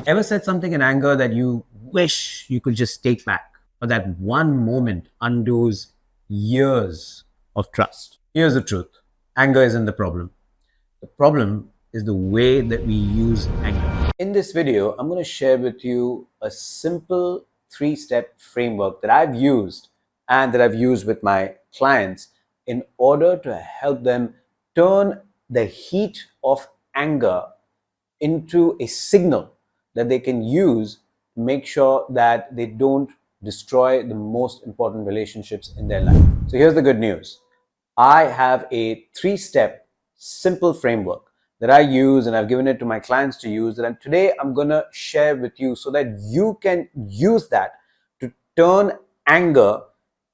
Ever said something in anger that you wish you could just take back, or that one moment undoes years of trust? Here's the truth: anger isn't the problem. The problem is the way that we use anger. In this video, I'm going to share with you a simple 3-step framework that I've used and that I've used with my clients in order to help them turn the heat of anger into a signal that they can use to make sure that they don't destroy the most important relationships in their life. So here's the good news. I have a 3-step simple framework that I use and I've given it to my clients to use, that today I'm going to share with you so that you can use that to turn anger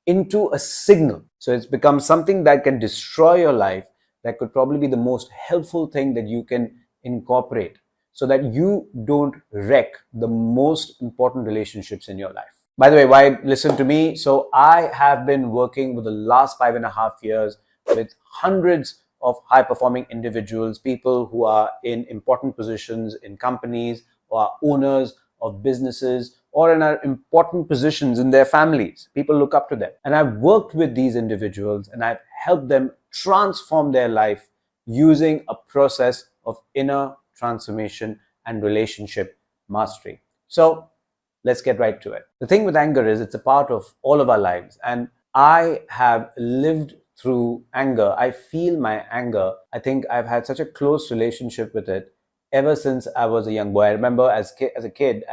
into a signal. So it's become something that can destroy your life, that could probably be the most helpful thing that you can incorporate so that you don't wreck the most important relationships in your life. By the way, why listen to me? So I have been working with the last 5.5 years with hundreds of high performing individuals, people who are in important positions in companies, or are owners of businesses, or in important positions in their families. People look up to them. And I've worked with these individuals and I've helped them transform their life using a process of inner transformation and relationship mastery. So let's get right to it. The thing with anger is it's a part of all of our lives. And I have lived through anger. I feel my anger. I think I've had such a close relationship with it ever since I was a young boy. I remember as a kid,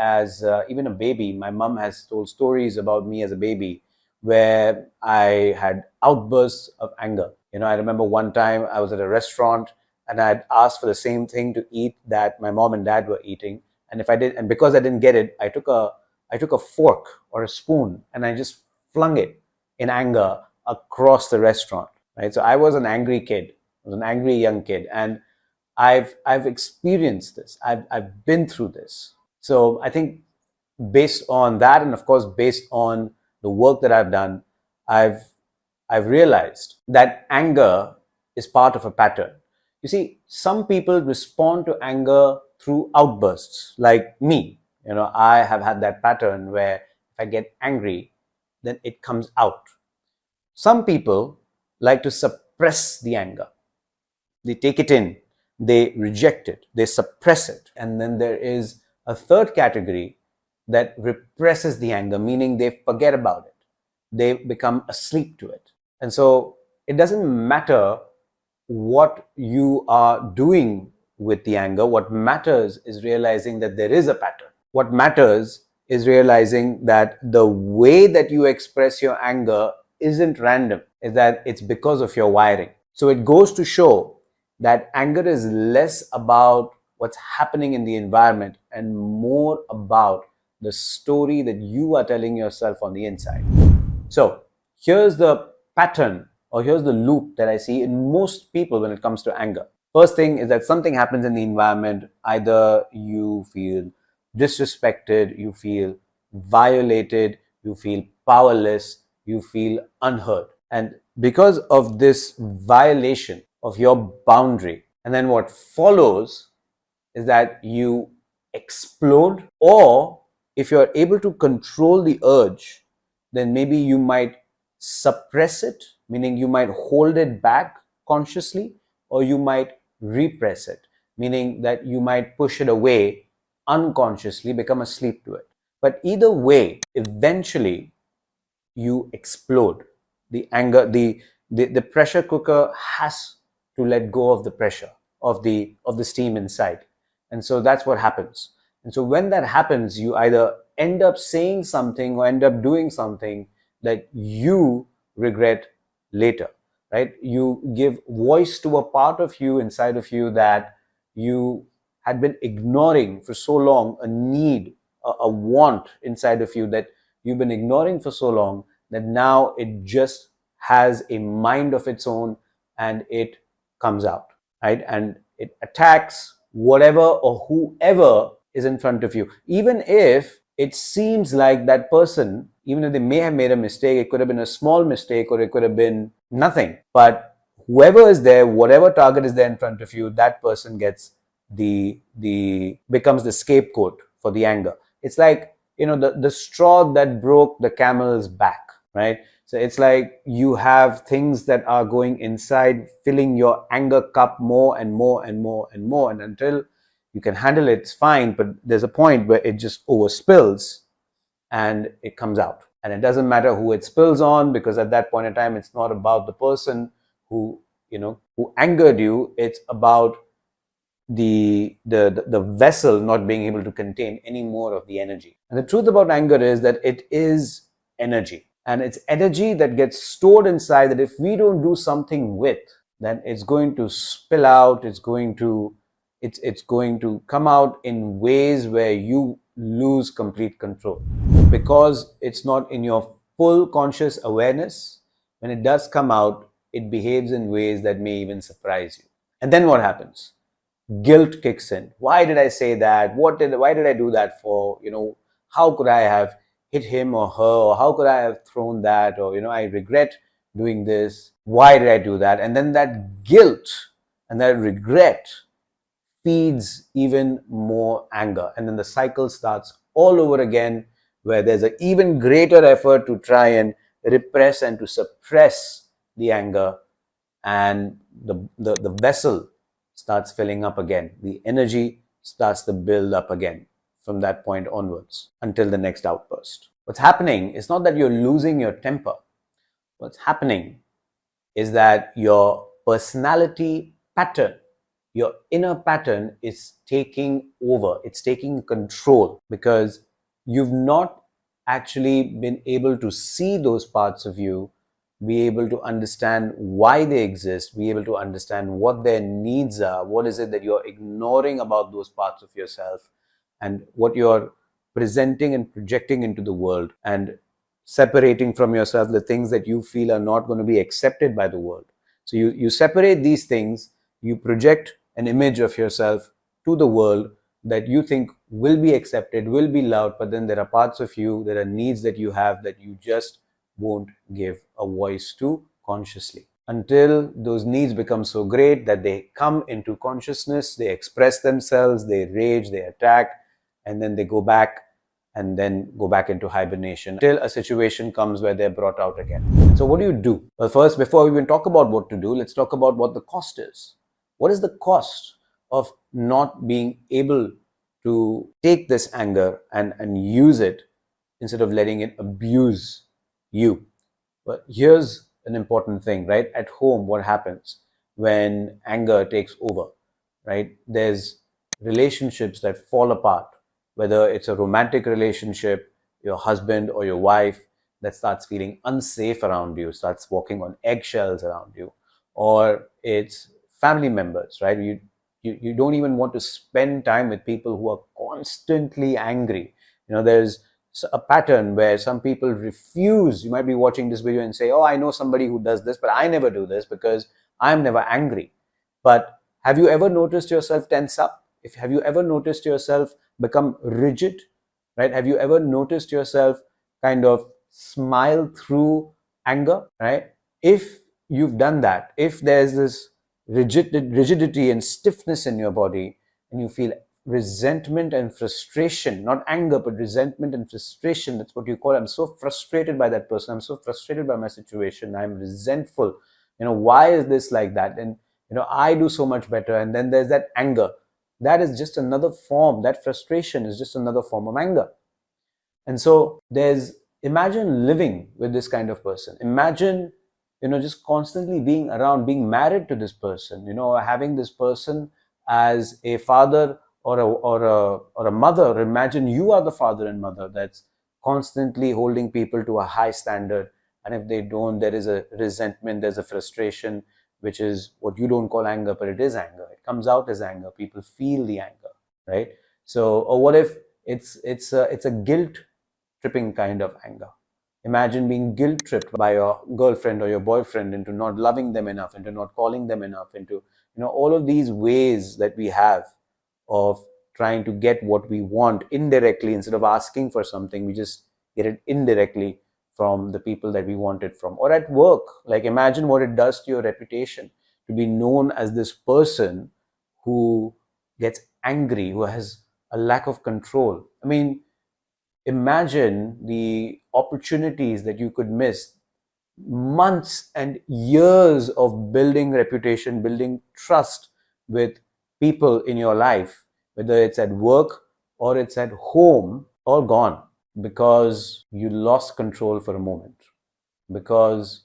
even a baby, my mom has told stories about me as a baby where I had outbursts of anger. I remember one time I was at a restaurant and I had asked for the same thing to eat that my mom and dad were eating. And because I didn't get it, I took a fork or a spoon and I just flung it in anger across the restaurant. Right? So I was an angry kid. I was an angry young kid. And I've experienced this. I've been through this. So I think based on that, and of course based on the work that I've done, I've realized that anger is part of a pattern. You see, some people respond to anger through outbursts, like me. I have had that pattern where if I get angry, then it comes out. Some people like to suppress the anger. They take it in, they reject it, they suppress it. And then there is a third category that represses the anger, meaning they forget about it. They become asleep to it. And so it doesn't matter what you are doing with the anger. What matters is realizing that there is a pattern. What matters is realizing that the way that you express your anger isn't random, is that it's because of your wiring. So it goes to show that anger is less about what's happening in the environment and more about the story that you are telling yourself on the inside. So here's the pattern, or here's the loop that I see in most people when it comes to anger. First thing is that something happens in the environment. Either you feel disrespected, you feel violated, you feel powerless, you feel unheard. And because of this violation of your boundary, and then what follows is that you explode, or if you're able to control the urge, then maybe you might suppress it, meaning you might hold it back consciously, or you might repress it, meaning that you might push it away unconsciously, become asleep to it. But either way, eventually you explode. The anger, the pressure cooker has to let go of the pressure of the steam inside. And so that's what happens. And so when that happens, you either end up saying something or end up doing something that you regret later, right? You give voice to a part of you inside of you that you had been ignoring for so long, a need, a want inside of you that you've been ignoring for so long, that now it just has a mind of its own and it comes out, right? And it attacks whatever or whoever is in front of you. Even if it seems like that person, even if they may have made a mistake, it could have been a small mistake or it could have been nothing. But whoever is there, whatever target is there in front of you, that person gets becomes the scapegoat for the anger. It's like, the straw that broke the camel's back, right? So it's like you have things that are going inside, filling your anger cup more and more and more and more. And until you can handle it, it's fine. But there's a point where it just overspills and it comes out. And it doesn't matter who it spills on, because at that point in time, it's not about the person who, who angered you. It's about the vessel not being able to contain any more of the energy. And the truth about anger is that it is energy, and it's energy that gets stored inside, that if we don't do something with, then it's going to spill out. It's going to come out in ways where you lose complete control, because it's not in your full conscious awareness. When it does come out, it behaves in ways that may even surprise you. And then what happens? Guilt kicks in. Why did I say that? Why did I do that for? How could I have hit him or her? Or how could I have thrown that? Or, I regret doing this. Why did I do that? And then that guilt and that regret feeds even more anger. And then the cycle starts all over again, where there's an even greater effort to try and repress and to suppress the anger. And the vessel starts filling up again. The energy starts to build up again from that point onwards until the next outburst. What's happening is not that you're losing your temper. What's happening is that your personality pattern, your inner pattern is taking over. It's taking control, because you've not actually been able to see those parts of you, be able to understand why they exist, be able to understand what their needs are, what is it that you're ignoring about those parts of yourself, and what you're presenting and projecting into the world, and separating from yourself the things that you feel are not going to be accepted by the world. So you separate these things, you project an image of yourself to the world that you think will be accepted, will be loved, but then there are parts of you, there are needs that you have that you just won't give a voice to consciously, until those needs become so great that they come into consciousness, they express themselves, they rage, they attack, and then they go back, and then go back into hibernation till a situation comes where they're brought out again. So what do you do? Well, first, before we even talk about what to do, let's talk about what the cost is. What is the cost of not being able to take this anger and use it instead of letting it abuse you? But here's an important thing, right? At home, what happens when anger takes over, right? There's relationships that fall apart, whether it's a romantic relationship, your husband or your wife that starts feeling unsafe around you, starts walking on eggshells around you, or it's family members, right? You don't even want to spend time with people who are constantly angry. There's a pattern where some people refuse. You might be watching this video and say, oh, I know somebody who does this, but I never do this because I'm never angry. But have you ever noticed yourself tense up? Have you ever noticed yourself become rigid, right? Have you ever noticed yourself kind of smile through anger, right? If you've done that, if there's this rigidity and stiffness in your body, and you feel resentment and frustration, not anger, but resentment and frustration, that's what you call, I'm so frustrated by that person, I'm so frustrated by my situation, I'm resentful, why is this like that? And I do so much better. And then there's that anger. That is just another form, that frustration is just another form of anger. And so imagine living with this kind of person. Imagine, just constantly being around, being married to this person, having this person as a father or a mother. Imagine you are the father and mother that's constantly holding people to a high standard. And if they don't, there is a resentment, there's a frustration, which is what you don't call anger, but it is anger. It comes out as anger. People feel the anger, right? So, or what if it's a guilt tripping kind of anger? Imagine being guilt tripped by your girlfriend or your boyfriend into not loving them enough, into not calling them enough, into all of these ways that we have of trying to get what we want indirectly. Instead of asking for something, we just get it indirectly from the people that we want it from. Or at work, like imagine what it does to your reputation to be known as this person who gets angry, who has a lack of control. I mean, imagine the opportunities that you could miss, months and years of building reputation, building trust with people in your life, whether it's at work or it's at home, all gone because you lost control for a moment, because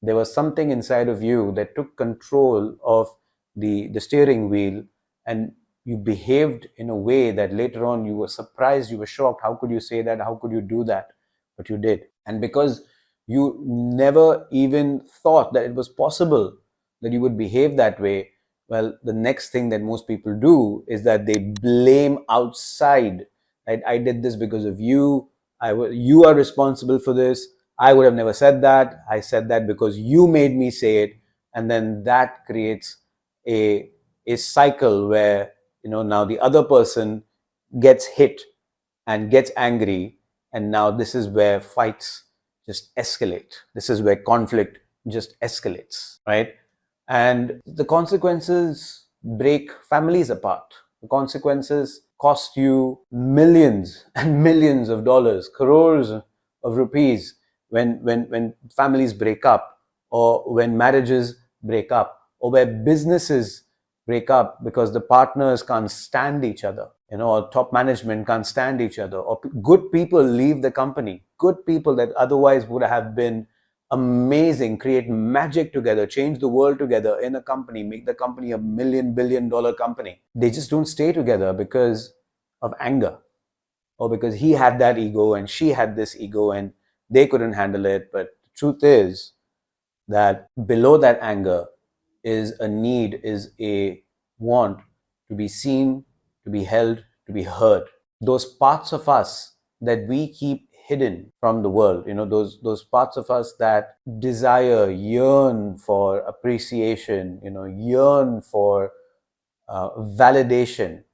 there was something inside of you that took control of the steering wheel, and you behaved in a way that later on you were surprised, you were shocked. How could you say that? How could you do that? But you did. And because you never even thought that it was possible that you would behave that way, well, the next thing that most people do is that they blame outside. Right? I did this because of you. You are responsible for this. I would have never said that. I said that because you made me say it. And then that creates a cycle where, now the other person gets hit and gets angry, and now this is where fights just escalate. This is where conflict just escalates, right? And the consequences break families apart. The consequences cost you millions and millions of dollars, crores of rupees, when families break up, or when marriages break up, or where businesses break up because the partners can't stand each other, or top management can't stand each other, or good people leave the company, good people that otherwise would have been amazing, create magic together, change the world together in a company, make the company a $1 billion company. They just don't stay together because of anger, or because he had that ego and she had this ego and they couldn't handle it. But the truth is that below that anger is a need, is a want to be seen, to be held, to be heard. Those parts of us that we keep hidden from the world, those parts of us that desire, yearn for appreciation, yearn for validation,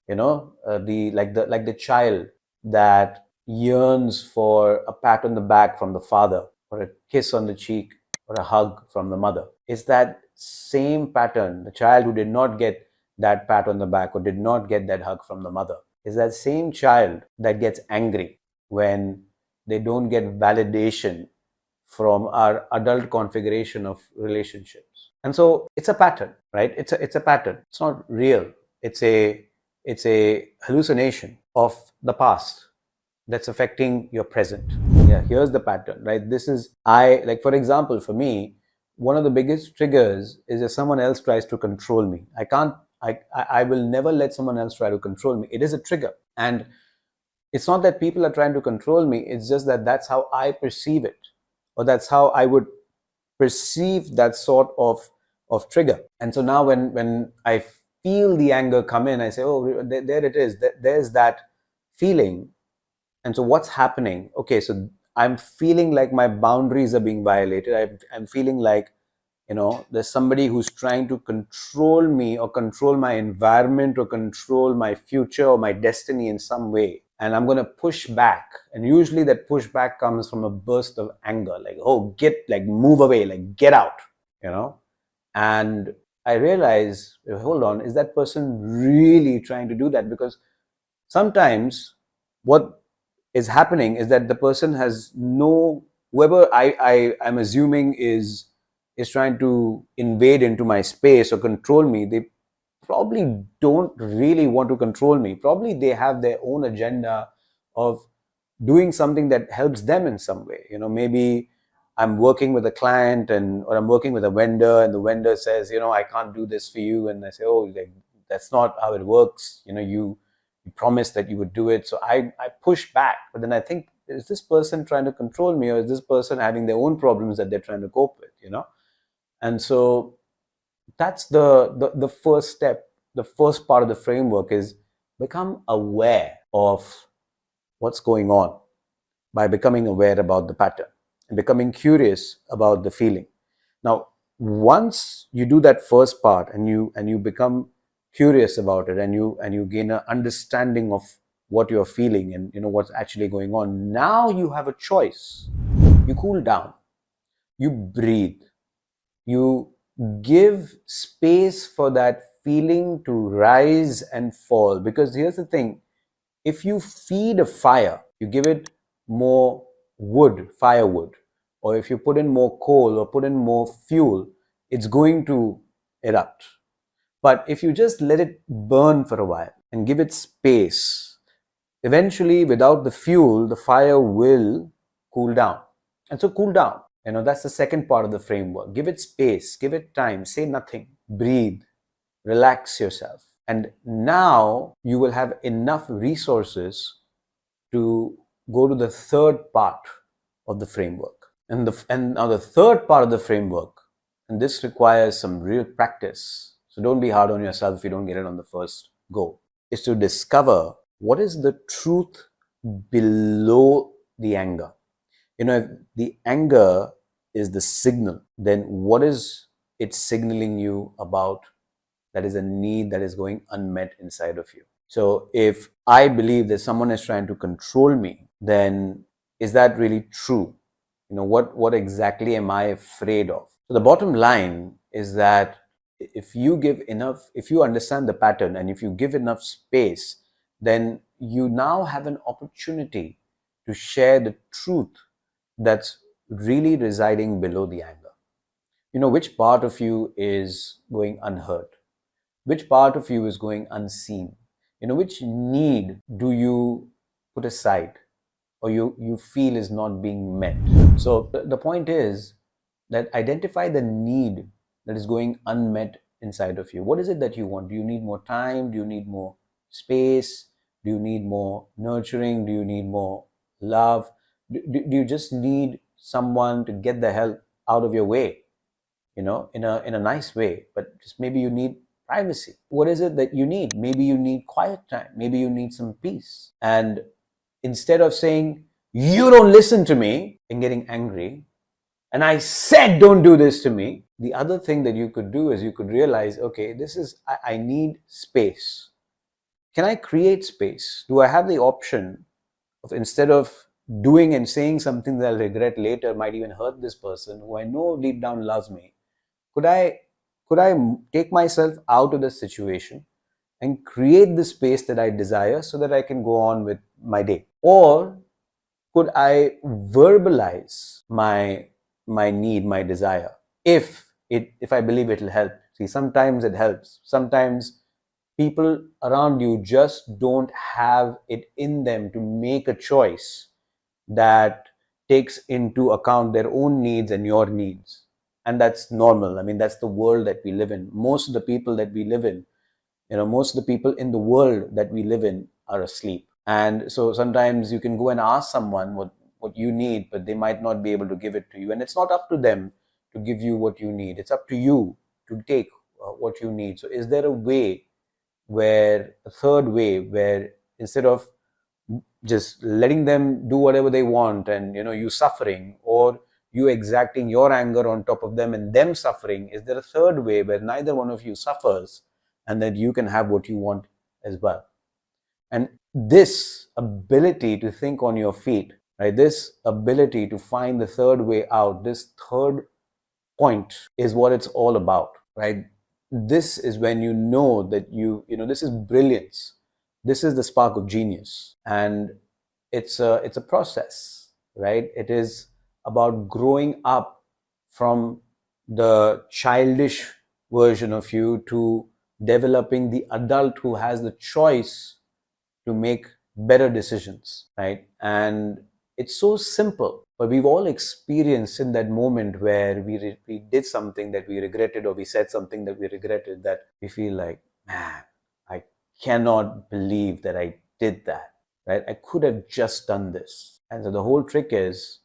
the child that yearns for a pat on the back from the father, or a kiss on the cheek, or a hug from the mother. It's that same pattern. The child who did not get that pat on the back or did not get that hug from the mother is that same child that gets angry when they don't get validation from our adult configuration of relationships. And so it's a pattern, right? It's a pattern. It's not real. It's a hallucination of the past that's affecting your present. Yeah, here's the pattern, right? This is, like, for example, for me, one of the biggest triggers is if someone else tries to control me. I will never let someone else try to control me. It is a trigger. And it's not that people are trying to control me. It's just that that's how I perceive it, or that's how I would perceive that sort of trigger. And so now when I feel the anger come in, I say, oh, there it is. There's that feeling. And so what's happening? Okay, so I'm feeling like my boundaries are being violated. I'm feeling like, there's somebody who's trying to control me, or control my environment, or control my future or my destiny in some way. And I'm going to push back. And usually that pushback comes from a burst of anger, like, oh, move away, like, get out, And I realize, hold on, is that person really trying to do that? Because sometimes what is happening is that the person has whoever I'm assuming is trying to invade into my space or control me, they probably don't really want to control me. Probably they have their own agenda of doing something that helps them in some way. Maybe I'm working with a client, or I'm working with a vendor, and the vendor says, I can't do this for you. And I say, oh, that's not how it works. You promised that you would do it. So I push back. But then I think, is this person trying to control me, or is this person having their own problems that they're trying to cope with, And so that's the first step. The first part of the framework is become aware of what's going on, by becoming aware about the pattern and becoming curious about the feeling. Now, once you do that first part, and you become curious about it, and you gain an understanding of what you're feeling and what's actually going on, now you have a choice. You cool down, you breathe, you give space for that feeling to rise and fall. Because here's the thing, if you feed a fire, you give it more wood, firewood, or if you put in more coal or put in more fuel, it's going to erupt. But if you just let it burn for a while and give it space, eventually without the fuel, the fire will cool down. And so cool down. That's the second part of the framework. Give it space, give it time, say nothing, breathe, relax yourself. And now you will have enough resources to go to the third part of the framework. And now the third part of the framework, and this requires some real practice, so don't be hard on yourself if you don't get it on the first go, is to discover what is the truth below the anger. If the anger is the signal, then what is it signaling you about that is a need that is going unmet inside of you? So if I believe that someone is trying to control me, then is that really true? What exactly am I afraid of? So the bottom line is that if you understand the pattern and if you give enough space, then you now have an opportunity to share the truth that's really residing below the anger. Which part of you is going unheard? Which part of you is going unseen? Which need do you put aside or you feel is not being met? So the point is that identify the need that is going unmet inside of you. What is it that you want? Do you need more time? Do you need more space? Do you need more nurturing? Do you need more love? Do you just need someone to get the hell out of your way, in a nice way, but just maybe you need privacy? What is it that you need? Maybe you need quiet time. Maybe you need some peace. And instead of saying, you don't listen to me, and getting angry, and I said don't do this to me, the other thing that you could do is you could realize, okay, I need space. Can I create space? Do I have the option of, instead of doing and saying something that I'll regret later, might even hurt this person who I know deep down loves me, could I take myself out of the situation and create the space that I desire so that I can go on with my day? Or could I verbalize my need, my desire, if I believe it'll help? See, sometimes it helps. Sometimes people around you just don't have it in them to make a choice that takes into account their own needs and your needs. And that's normal. I mean, that's the world that we live in. Most of the people that we live in, most of the people in the world that we live in are asleep. And so sometimes you can go and ask someone what you need, but they might not be able to give it to you. And it's not up to them to give you what you need. It's up to you to take what you need. So is there a third way where instead of just letting them do whatever they want and you suffering, or you exacting your anger on top of them and them suffering, is there a third way where neither one of you suffers and that you can have what you want as well? And this ability to think on your feet, right, this ability to find the third way out, this third point is what it's all about, right? This is when that this is brilliance. This is the spark of genius. And it's a process, right? It is about growing up from the childish version of you to developing the adult who has the choice to make better decisions, right? And it's so simple, but we've all experienced in that moment where we did something that we regretted, or we said something that we regretted, that we feel like, man, I cannot believe that I did that, right? I could have just done this. And so the whole trick is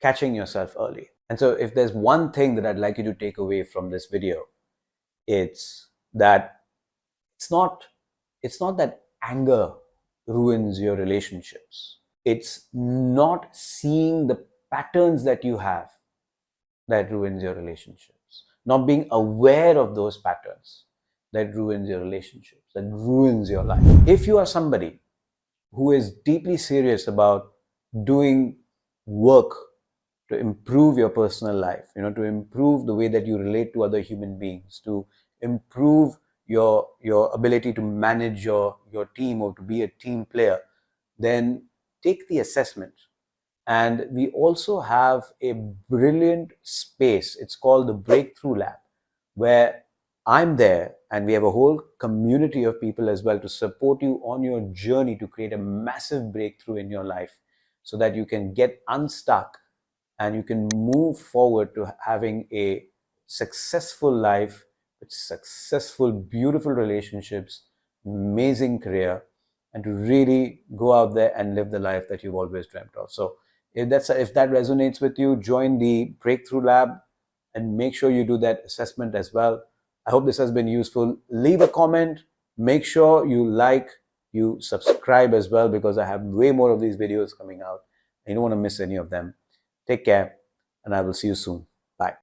catching yourself early. And so if there's one thing that I'd like you to take away from this video, it's that it's not that anger ruins your relationships. It's not seeing the patterns that you have that ruins your relationships. Not being aware of those patterns that ruins your relationships, that ruins your life. If you are somebody who is deeply serious about doing work to improve your personal life, to improve the way that you relate to other human beings, to improve your ability to manage your team or to be a team player, then take the assessment. And we also have a brilliant space. It's called the Breakthrough Lab, where I'm there and we have a whole community of people as well to support you on your journey to create a massive breakthrough in your life so that you can get unstuck and you can move forward to having a successful life with successful, beautiful relationships, amazing career, and to really go out there and live the life that you've always dreamt of. So if that resonates with you, join the Breakthrough Lab and make sure you do that assessment as well. I hope this has been useful. Leave a comment. Make sure you like, you subscribe as well, because I have way more of these videos coming out. You don't want to miss any of them. Take care, and I will see you soon.